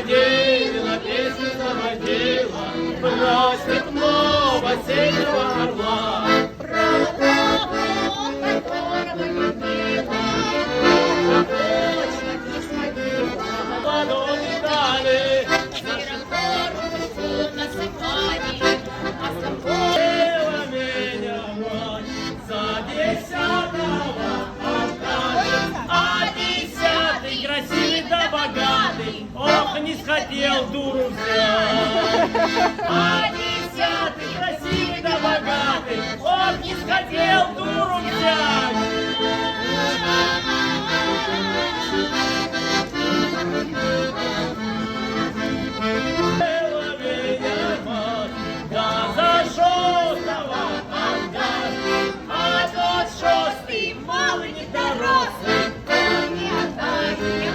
Каледина песню заводила, бросит много синего орла. Которого любила, точно не сводила. Ладони дали, Сиротвору насыпали, а с тобой Ела меня мать за десятого отдать. А десятый красивый да богатый, ох, не схотел дуру взять. А десятый красивый да богатый, ох, не схотел дуру взять. Ела меня мать, да за шестого отдать. А тот шестый малый недорослый, не отдай мне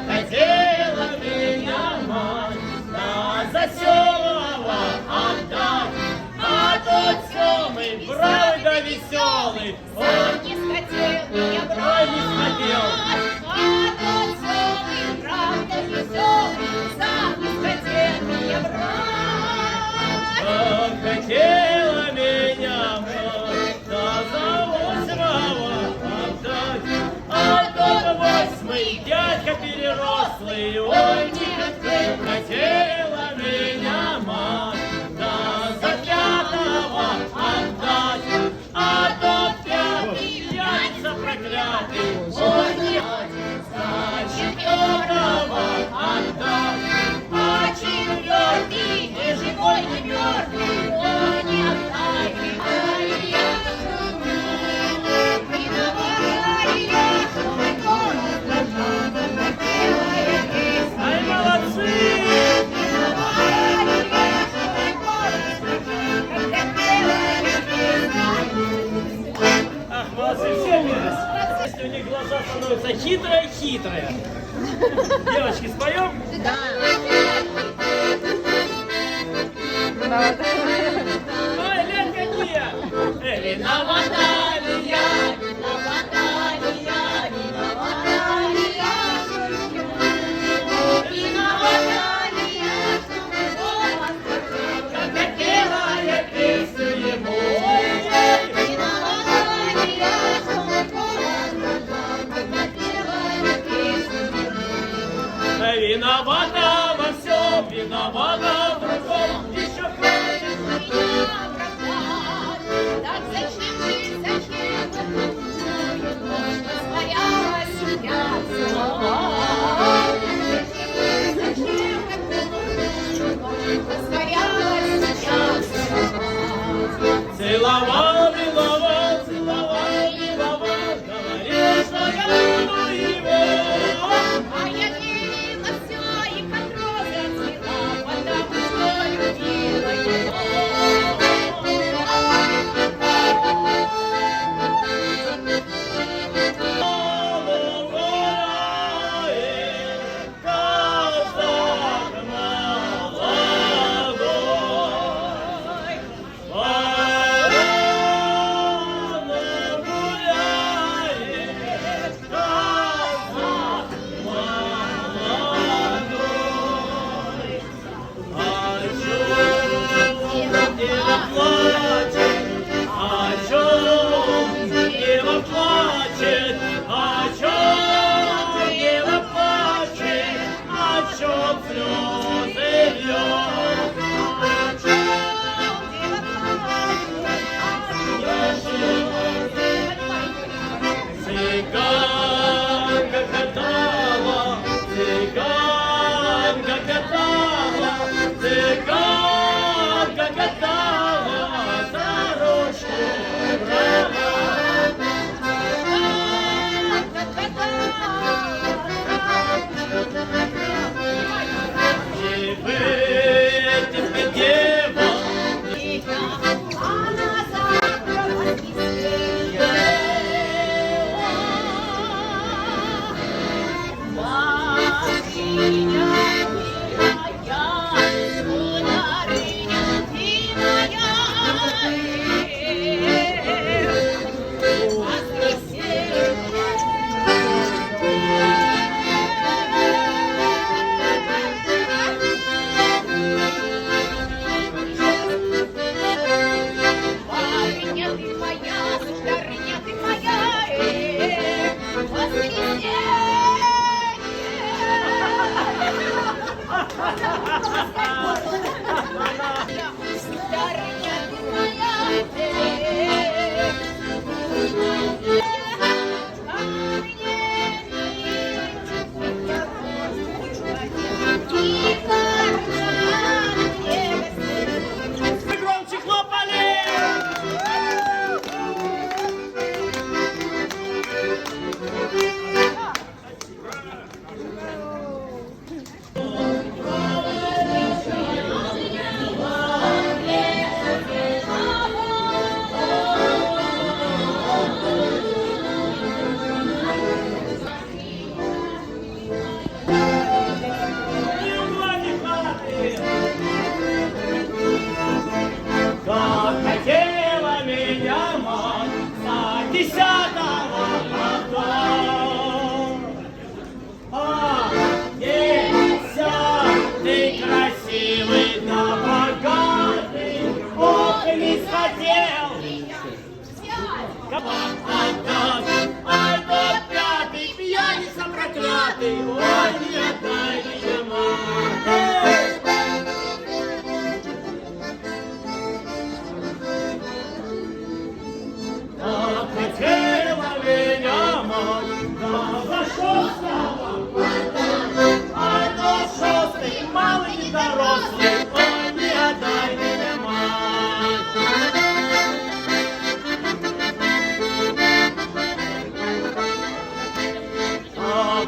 хотела меня мать, да за селого отдать. А тот семый бравый да веселый, сам не схотел меня брать, не схотел. а тот самый, правда веселый, сам не схотел меня брать. хотела меня мать, да за восьмого отдать. А тот восьмый дядька перерослый, ой, не хотела меня мать, да за пятого отдать. А тот пятый пьяница проклятый, ой, не за четвертого отдать. А четвертый не живой, не мертвый, ой, не отдай. Ай, я виновата, что мой голос дрожал, белая песня. Ай, молодцы! Виновата, что мой голос дрожал, когда белая песня. Ах, молодцы, все милость. Если у них глаза становятся хитрые-хитрые. Девочки, споем? Да. Ой, лет какие! Виновата ли я? Виновата ли я, виновата ли я, виновата ли я, что мой голос дрожал, Когда пела я песню ему. виновата ли я, что мой голос дрожал, когда пела я песню. Виновата во всем, виновата в другом. Еще хватит. Меня оправдать, так зачем же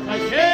хозяин